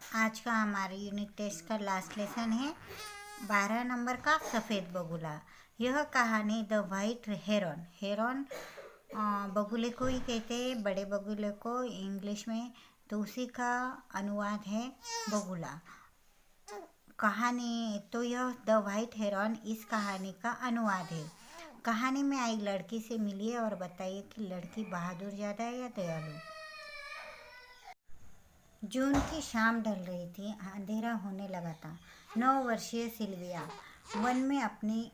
आज का हमारे यूनिट टेस्ट का लास्ट लेसन है 12 नंबर का सफ़ेद बगुला। यह कहानी द वाइट हेरन हेरन बगुले को ही कहते हैं, बड़े बगुले को इंग्लिश में, तो उसी का अनुवाद है बगुला। कहानी तो यह द वाइट हेरन इस कहानी का अनुवाद है। कहानी में आई लड़की से मिलिए और बताइए कि लड़की बहादुर ज़्यादा है या दयालु। जून की शाम ढल रही थी, अंधेरा होने लगा था। 9 वर्षीय सिल्विया वन में अपनी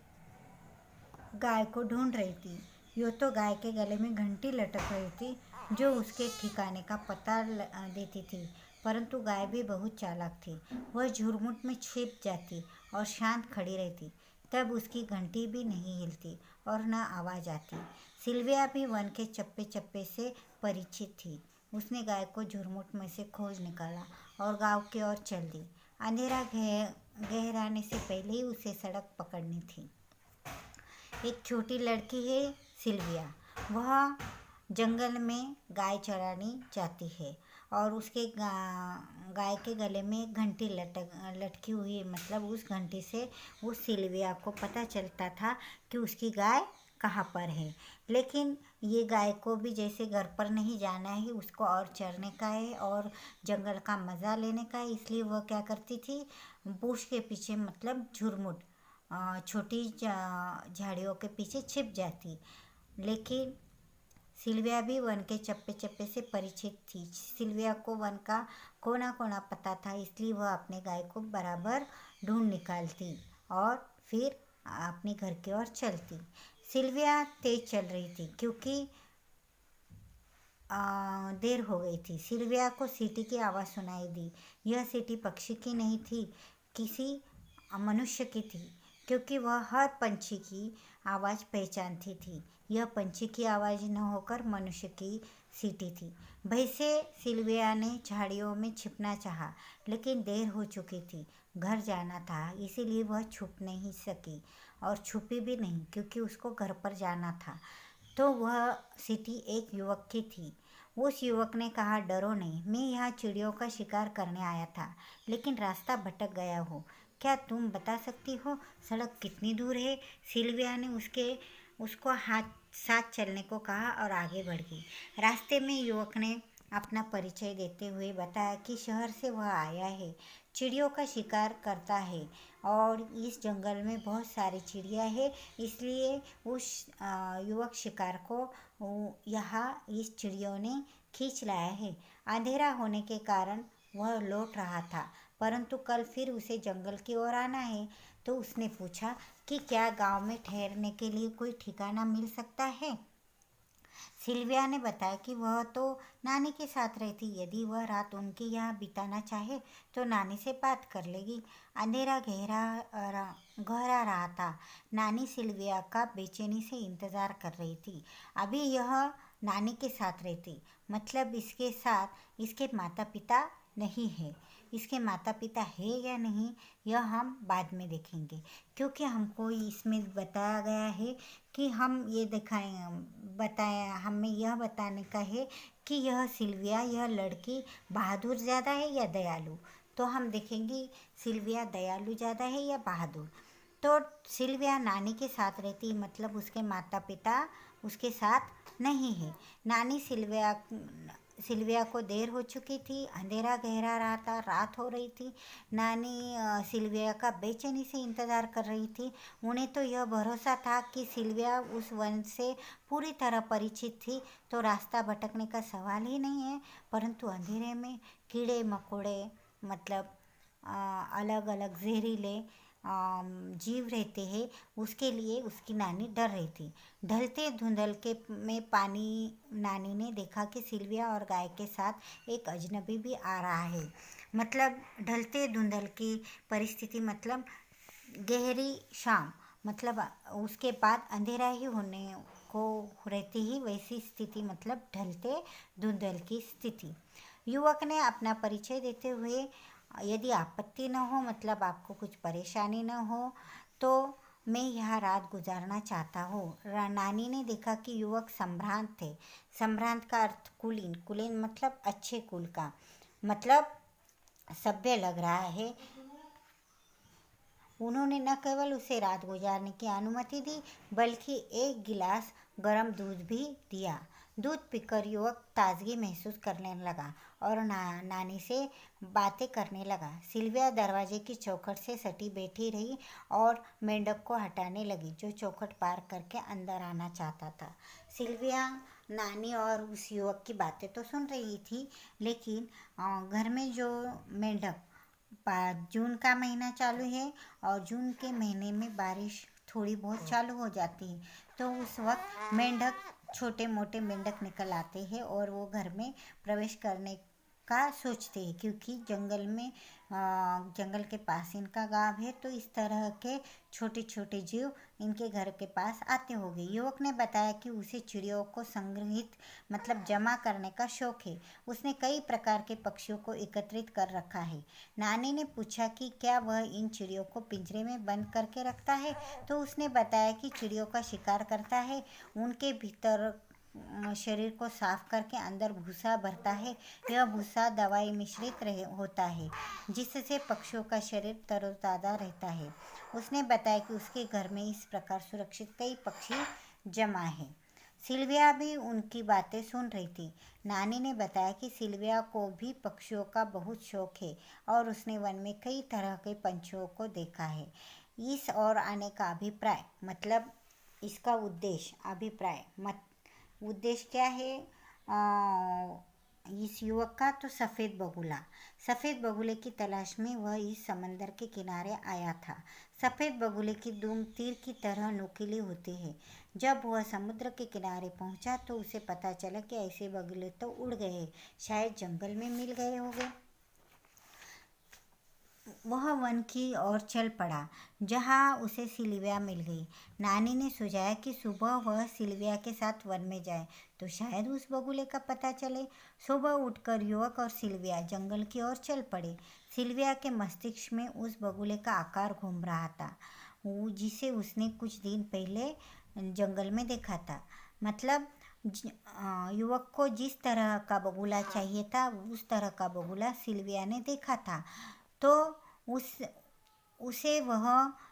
गाय को ढूंढ रही थी। यूँ तो गाय के गले में घंटी लटक रही थी जो उसके ठिकाने का पता देती थी, परंतु गाय भी बहुत चालाक थी। वह झुरमुट में छिप जाती और शांत खड़ी रहती। तब उसकी घंटी भी नहीं हिलती और न आवाज़ आती। सिल्विया भी वन के चप्पे चप्पे से परिचित थी। उसने गाय को झुरमुट में से खोज निकाला और गांव की ओर चल दी। अंधेरा गहराने से पहले ही उसे सड़क पकड़नी थी। एक छोटी लड़की है सिल्विया। वह जंगल में गाय चराने जाती है और उसके गाय के गले में एक घंटी लटकी हुई है। मतलब उस घंटी से उस सिल्विया को पता चलता था कि उसकी गाय कहाँ पर है। लेकिन ये गाय को भी जैसे घर पर नहीं जाना है, उसको और चरने का है और जंगल का मज़ा लेने का है। इसलिए वह क्या करती थी, बुश के पीछे, मतलब झुरमुट, छोटी झाड़ियों के पीछे छिप जाती। लेकिन सिल्विया भी वन के चप्पे चप्पे से परिचित थी। सिल्विया को वन का कोना कोना पता था, इसलिए वह अपने गाय को बराबर ढूंढ निकालती और फिर अपने घर की ओर चलती। सिल्विया तेज चल रही थी क्योंकि देर हो गई थी। सिल्विया को सीटी की आवाज़ सुनाई दी। यह सीटी पक्षी की नहीं थी, किसी मनुष्य की थी, क्योंकि वह हर पंछी की आवाज़ पहचानती थी। यह पंछी की आवाज़ न होकर मनुष्य की सीटी थी। भय से सिल्विया ने झाड़ियों में छिपना चाहा, लेकिन देर हो चुकी थी। घर जाना था, इसीलिए वह छुप नहीं सकी और छुपी भी नहीं, क्योंकि उसको घर पर जाना था। तो वह सीटी एक युवक की थी। उस युवक ने कहा, डरो नहीं, मैं यहाँ चिड़ियों का शिकार करने आया था, लेकिन रास्ता भटक गया हूँ। क्या तुम बता सकती हो सड़क कितनी दूर है? सिल्विया ने उसको साथ चलने को कहा और आगे बढ़ गई। रास्ते में युवक ने अपना परिचय देते हुए बताया कि शहर से वह आया है, चिड़ियों का शिकार करता है और इस जंगल में बहुत सारी चिड़िया है, इसलिए उस युवक शिकार को यहाँ इस चिड़ियों ने खींच लाया है। अंधेरा होने के कारण वह लौट रहा था, परंतु कल फिर उसे जंगल की ओर आना है। तो उसने पूछा कि क्या गांव में ठहरने के लिए कोई ठिकाना मिल सकता है। सिल्विया ने बताया कि वह तो नानी के साथ रहती, यदि वह रात उनके यहाँ बिताना चाहे तो नानी से बात कर लेगी। अंधेरा गहरा रहा था। नानी सिल्विया का बेचैनी से इंतज़ार कर रही थी। अभी यह नानी के साथ रहती, मतलब इसके साथ इसके माता पिता नहीं है। इसके माता पिता है या नहीं, यह हम बाद में देखेंगे, क्योंकि हमको इसमें बताया गया है कि हम ये हमें यह बताने का है कि यह सिल्विया, यह लड़की बहादुर ज़्यादा है या दयालु। तो हम देखेंगे सिल्विया दयालु ज़्यादा है या बहादुर। तो सिल्विया नानी के साथ रहती, मतलब उसके माता पिता उसके साथ नहीं है। नानी सिल्विया को देर हो चुकी थी, अंधेरा गहरा रहा था, रात हो रही थी। नानी सिल्विया का बेचैनी से इंतज़ार कर रही थी। उन्हें तो यह भरोसा था कि सिल्विया उस वन से पूरी तरह परिचित थी, तो रास्ता भटकने का सवाल ही नहीं है। परंतु अंधेरे में कीड़े मकोड़े, मतलब अलग अलग जहरीले जीव रहते हैं, उसके लिए उसकी नानी डर रही थी। ढलते धुंधल के में पानी नानी ने देखा कि सिल्विया और गाय के साथ एक अजनबी भी आ रहा है। मतलब ढलते धुंधल की परिस्थिति, मतलब गहरी शाम, मतलब उसके बाद अंधेरा ही होने को रहती ही वैसी स्थिति, मतलब ढलते धुंधल की स्थिति। युवक ने अपना परिचय देते हुए, यदि आपत्ति न हो, मतलब आपको कुछ परेशानी न हो, तो मैं यहाँ रात गुजारना चाहता हूँ। नानी ने देखा कि युवक संभ्रांत थे। संभ्रांत का अर्थ कुलीन, कुलीन मतलब अच्छे कुल का, मतलब सभ्य लग रहा है। उन्होंने न केवल उसे रात गुजारने की अनुमति दी, बल्कि एक गिलास गर्म दूध भी दिया। दूध पीकर युवक ताजगी महसूस करने लगा और नानी से बातें करने लगा। सिल्विया दरवाजे की चौखट से सटी बैठी रही और मेंढक को हटाने लगी, जो चौखट पार करके अंदर आना चाहता था। सिल्विया नानी और उस युवक की बातें तो सुन रही थी, लेकिन घर में जो मेंढक, जून का महीना चालू है और जून के महीने में बारिश थोड़ी बहुत चालू हो जाती है, तो उस वक्त मेंढक, छोटे मोटे मेंढक निकल आते हैं और वो घर में प्रवेश करने का सोचते हैं, क्योंकि जंगल के पास इनका गांव है, तो इस तरह के छोटे छोटे जीव इनके घर के पास आते होंगे। युवक ने बताया कि उसे चिड़ियों को संग्रहित मतलब जमा करने का शौक है। उसने कई प्रकार के पक्षियों को एकत्रित कर रखा है। नानी ने पूछा कि क्या वह इन चिड़ियों को पिंजरे में बंद करके रखता है, तो उसने बताया कि चिड़ियों का शिकार करता है, उनके भीतर शरीर को साफ करके अंदर भूसा भरता है। यह भूसा दवाई मिश्रित होता है, जिससे पक्षियों का शरीर तरोताज़ा रहता है। उसने बताया कि उसके घर में इस प्रकार सुरक्षित कई पक्षी जमा है। सिल्विया भी उनकी बातें सुन रही थी। नानी ने बताया कि सिल्विया को भी पक्षियों का बहुत शौक है और उसने वन में कई तरह के पंछियों को देखा है। इस और आने का अभिप्राय मतलब इसका उद्देश्य क्या है इस युवक का, तो सफ़ेद बगुले की तलाश में वह इस समंदर के किनारे आया था। सफ़ेद बगुले की दुम तीर की तरह नुकीली होती है। जब वह समुद्र के किनारे पहुंचा तो उसे पता चला कि ऐसे बगुले तो उड़ गए, शायद जंगल में मिल गए होंगे। वह वन की ओर चल पड़ा, जहाँ उसे सिल्विया मिल गई। नानी ने सुझाया कि सुबह वह सिल्विया के साथ वन में जाए, तो शायद उस बगुले का पता चले। सुबह उठकर युवक और सिल्विया जंगल की ओर चल पड़े। सिल्विया के मस्तिष्क में उस बगुले का आकार घूम रहा था, जिसे उसने कुछ दिन पहले जंगल में देखा था। मतलब युवक को जिस तरह का बगुला चाहिए था, उस तरह का बगुला सिल्विया ने देखा था। तो उस उसे वह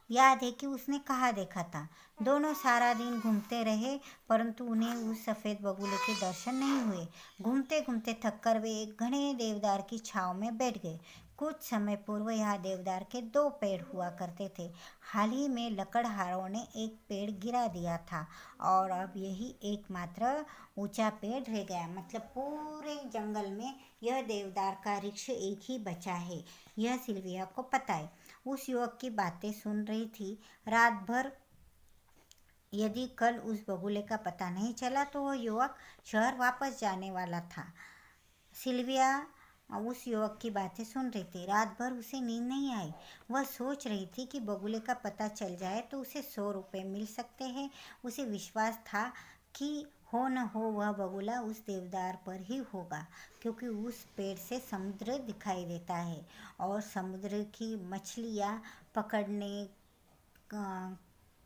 याद है कि उसने कहाँ देखा था। दोनों सारा दिन घूमते रहे, परंतु उन्हें उस सफ़ेद बगुले के दर्शन नहीं हुए। घूमते घूमते थककर वे एक घने देवदार की छांव में बैठ गए। कुछ समय पूर्व यहाँ देवदार के 2 पेड़ हुआ करते थे। हाल ही में लकड़हारों ने एक पेड़ गिरा दिया था और अब यही एकमात्र ऊंचा पेड़ रह गया। मतलब पूरे जंगल में यह देवदार का वृक्ष एक ही बचा है। यह सिल्विया को पता है। उस युवक की बातें सुन रही थी। रात भर यदि कल उस बगुले का पता नहीं चला तो वह युवक शहर वापस जाने वाला था। सिल्विया उस युवक की बातें सुन रही थी। रात भर उसे नींद नहीं आई। वह सोच रही थी कि बगुले का पता चल जाए तो उसे 100 रुपये मिल सकते हैं। उसे विश्वास था कि हो न हो वह बगुला उस देवदार पर ही होगा, क्योंकि उस पेड़ से समुद्र दिखाई देता है और समुद्र की मछलियाँ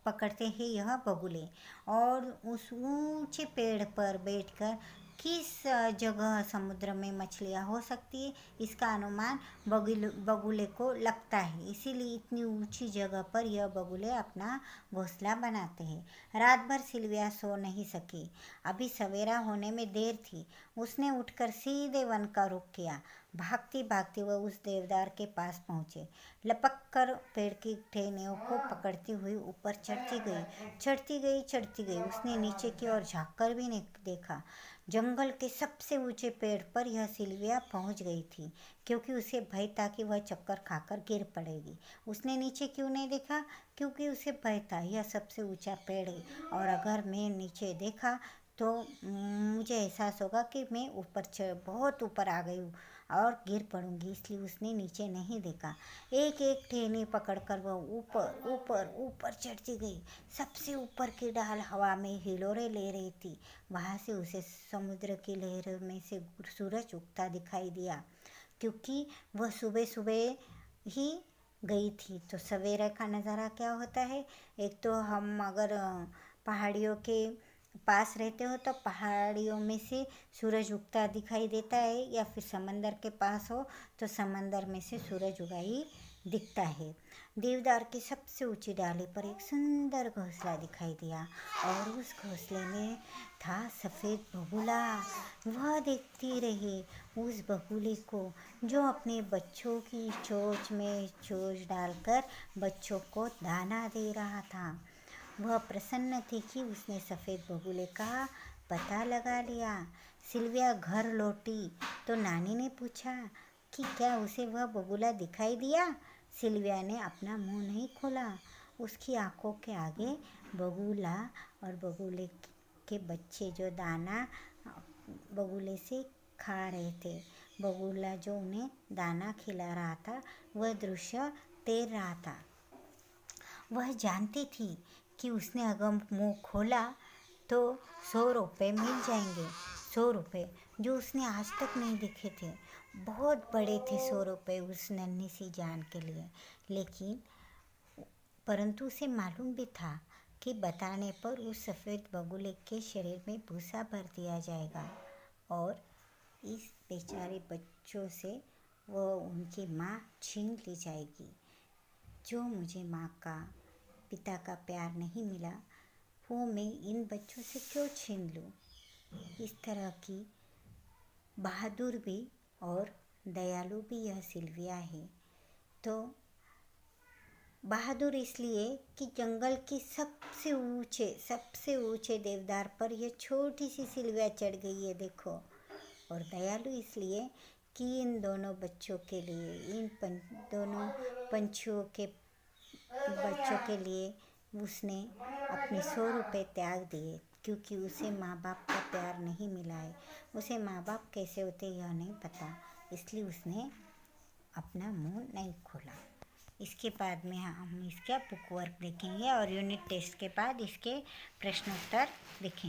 पकड़ते हैं यह बगुले। और उस ऊंचे पेड़ पर बैठकर किस जगह समुद्र में मछलियाँ हो सकती है, इसका अनुमान बगुले को लगता है। इसीलिए इतनी ऊंची जगह पर यह बगुले अपना घोंसला बनाते हैं। रात भर सिल्विया सो नहीं सकी। अभी सवेरा होने में देर थी। उसने उठकर सीधे वन का रुख किया। भागती भागती वह उस देवदार के पास पहुंचे। लपक कर पेड़ की टहनियों को पकड़ती हुई ऊपर चढ़ती गई। उसने नीचे की ओर झाँक कर भी नहीं देखा। जंगल के सबसे ऊंचे पेड़ पर यह सिल्विया पहुंच गई थी, क्योंकि उसे भय था कि वह चक्कर खाकर गिर पड़ेगी। उसने नीचे क्यों नहीं देखा? क्योंकि उसे भय था, यह सबसे ऊंचा पेड़ है और अगर मैं नीचे देखा तो मुझे एहसास होगा कि मैं बहुत ऊपर आ गई हूँ और गिर पड़ूंगी। इसलिए उसने नीचे नहीं देखा। एक एक टहनी पकड़कर वह ऊपर ऊपर ऊपर चढ़ती गई। सबसे ऊपर की डाल हवा में हिलोरे ले रही थी। वहाँ से उसे समुद्र की लहरों में से सूरज उगता दिखाई दिया, क्योंकि वह सुबह सुबह ही गई थी। तो सवेरे का नज़ारा क्या होता है? एक तो हम अगर पहाड़ियों के पास रहते हो तो पहाड़ियों में से सूरज उगता दिखाई देता है, या फिर समंदर के पास हो तो समंदर में से सूरज उगा ही दिखता है। देवदार की सबसे ऊंची डाली पर एक सुंदर घोंसला दिखाई दिया और उस घोंसले में था सफ़ेद बगुला। वह देखती रही उस बगुले को जो अपने बच्चों की चोंच में चोंच डालकर बच्चों को दाना दे रहा था। वह प्रसन्न थी कि उसने सफ़ेद बगुले का पता लगा लिया। सिल्विया घर लौटी तो नानी ने पूछा कि क्या उसे वह बगुला दिखाई दिया। सिल्विया ने अपना मुंह नहीं खोला। उसकी आंखों के आगे बगुला और बगुले के बच्चे जो दाना बगुले से खा रहे थे, बगुला जो उन्हें दाना खिला रहा था, वह दृश्य तैर रहा था। वह जानती थी कि उसने अगर मुंह खोला तो 100 रुपये मिल जाएंगे। 100 रुपये जो उसने आज तक नहीं देखे थे। बहुत बड़े थे 100 रुपये उस नन्ही सी जान के लिए। लेकिन परंतु उसे मालूम भी था कि बताने पर उस सफ़ेद बगुले के शरीर में भूसा भर दिया जाएगा और इस बेचारे बच्चों से वो उनकी माँ छीन ली जाएगी। जो मुझे माँ का पिता का प्यार नहीं मिला वो मैं इन बच्चों से क्यों छीन लूँ। इस तरह की बहादुर भी और दयालु भी यह सिल्विया है। तो बहादुर इसलिए कि जंगल के सबसे ऊंचे देवदार पर यह छोटी सी सिल्विया चढ़ गई है, देखो। और दयालु इसलिए कि इन दोनों बच्चों के लिए, दोनों पंछियों के बच्चों के लिए उसने अपने 100 रुपये त्याग दिए, क्योंकि उसे माँ बाप का प्यार नहीं मिला है। उसे माँ बाप कैसे होते यह नहीं पता, इसलिए उसने अपना मुंह नहीं खोला। इसके बाद में हम इसका बुक वर्क देखेंगे और यूनिट टेस्ट के बाद इसके प्रश्नोत्तर देखेंगे।